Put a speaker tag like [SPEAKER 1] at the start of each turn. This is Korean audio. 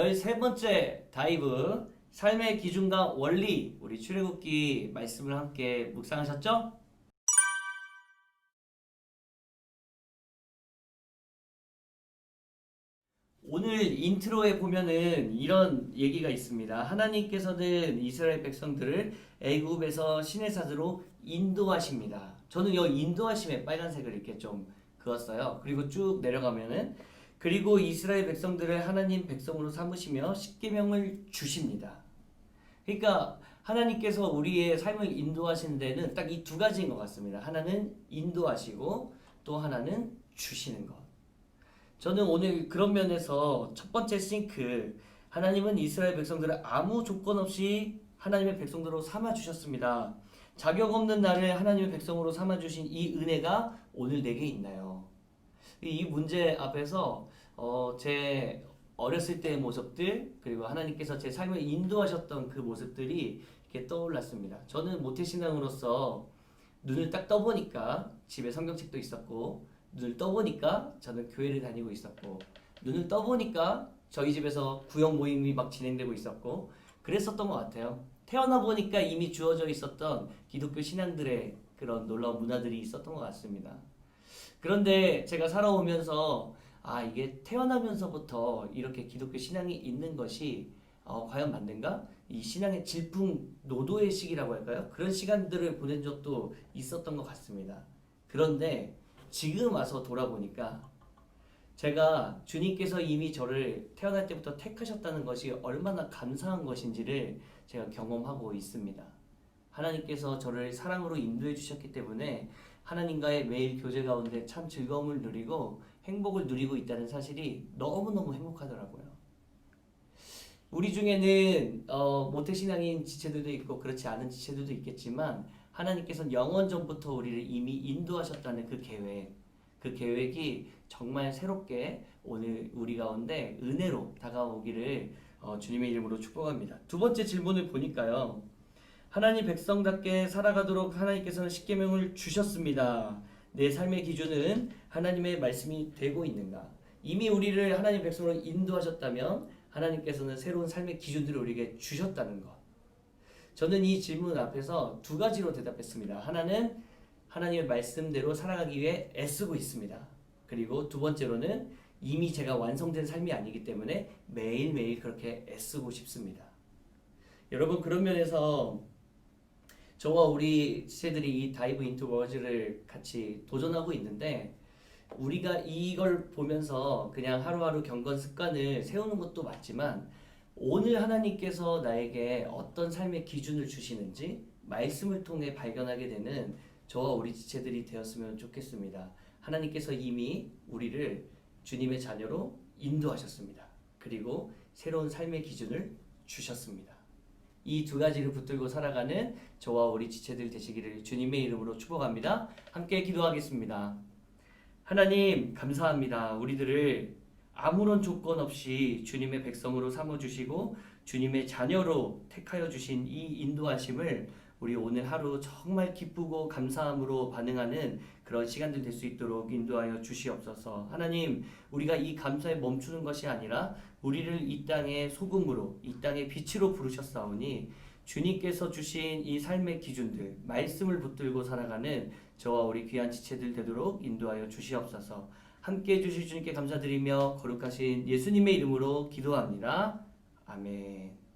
[SPEAKER 1] 13번째 다이브 삶의 기준과 원리 우리 출애굽기 말씀을 함께 묵상하셨죠? 오늘 인트로에 보면은 이런 얘기가 있습니다. 하나님께서는 이스라엘 백성들을 애굽에서 신의 산으로 인도하십니다. 저는 이 인도하심에 빨간색을 이렇게 좀 그었어요. 그리고 쭉 내려가면은 그리고 이스라엘 백성들을 하나님 백성으로 삼으시며 십계명을 주십니다. 그러니까 하나님께서 우리의 삶을 인도하시는 데는 딱 이 두 가지인 것 같습니다. 하나는 인도하시고 또 하나는 주시는 것. 저는 오늘 그런 면에서 첫 번째 싱크, 하나님은 이스라엘 백성들을 아무 조건 없이 하나님의 백성들로 삼아 주셨습니다. 자격 없는 나를 하나님의 백성으로 삼아 주신 이 은혜가 오늘 내게 있나요? 이 문제 앞에서 제 어렸을 때의 모습들, 그리고 하나님께서 제 삶을 인도하셨던 그 모습들이 이렇게 떠올랐습니다. 저는 모태신앙으로서 눈을 딱 떠보니까 집에 성경책도 있었고, 눈을 떠보니까 저는 교회를 다니고 있었고, 눈을 떠보니까 저희 집에서 구역 모임이 막 진행되고 있었고, 그랬었던 것 같아요. 태어나 보니까 이미 주어져 있었던 기독교 신앙들의 그런 놀라운 문화들이 있었던 것 같습니다. 그런데 제가 살아오면서 이게 태어나면서부터 이렇게 기독교 신앙이 있는 것이 과연 맞는가? 이 신앙의 질풍노도의 시기라고 할까요? 그런 시간들을 보낸 적도 있었던 것 같습니다. 그런데 지금 와서 돌아보니까 제가 주님께서 이미 저를 태어날 때부터 택하셨다는 것이 얼마나 감사한 것인지를 제가 경험하고 있습니다. 하나님께서 저를 사랑으로 인도해 주셨기 때문에 하나님과의 매일 교제 가운데 참 즐거움을 누리고 행복을 누리고 있다는 사실이 너무너무 행복하더라고요. 우리 중에는 모태신앙인 지체들도 있고 그렇지 않은 지체들도 있겠지만 하나님께서는 영원 전부터 우리를 이미 인도하셨다는 그 계획이 정말 새롭게 오늘 우리 가운데 은혜로 다가오기를 주님의 이름으로 축복합니다. 두 번째 질문을 보니까요. 하나님 백성답게 살아가도록 하나님께서는 십계명을 주셨습니다. 내 삶의 기준은 하나님의 말씀이 되고 있는가? 이미 우리를 하나님 백성으로 인도하셨다면 하나님께서는 새로운 삶의 기준들을 우리에게 주셨다는 것. 저는 이 질문 앞에서 두 가지로 대답했습니다. 하나는 하나님의 말씀대로 살아가기 위해 애쓰고 있습니다. 그리고 두 번째로는 이미 제가 완성된 삶이 아니기 때문에 매일매일 그렇게 애쓰고 싶습니다. 여러분, 그런 면에서 저와 우리 지체들이 이 다이브 인투 워즈를 같이 도전하고 있는데 우리가 이걸 보면서 그냥 하루하루 경건 습관을 세우는 것도 맞지만 오늘 하나님께서 나에게 어떤 삶의 기준을 주시는지 말씀을 통해 발견하게 되는 저와 우리 지체들이 되었으면 좋겠습니다. 하나님께서 이미 우리를 주님의 자녀로 인도하셨습니다. 그리고 새로운 삶의 기준을 주셨습니다. 이 두 가지를 붙들고 살아가는 저와 우리 지체들 되시기를 주님의 이름으로 축복합니다. 함께 기도하겠습니다. 하나님 감사합니다. 우리들을 아무런 조건 없이 주님의 백성으로 삼아주시고 주님의 자녀로 택하여 주신 이 인도하심을 우리 오늘 하루 정말 기쁘고 감사함으로 반응하는 그런 시간들 될 수 있도록 인도하여 주시옵소서. 하나님, 우리가 이 감사에 멈추는 것이 아니라 우리를 이 땅의 소금으로, 이 땅의 빛으로 부르셨사오니 주님께서 주신 이 삶의 기준들, 말씀을 붙들고 살아가는 저와 우리 귀한 지체들 되도록 인도하여 주시옵소서. 함께 해주실 주님께 감사드리며 거룩하신 예수님의 이름으로 기도합니다. 아멘.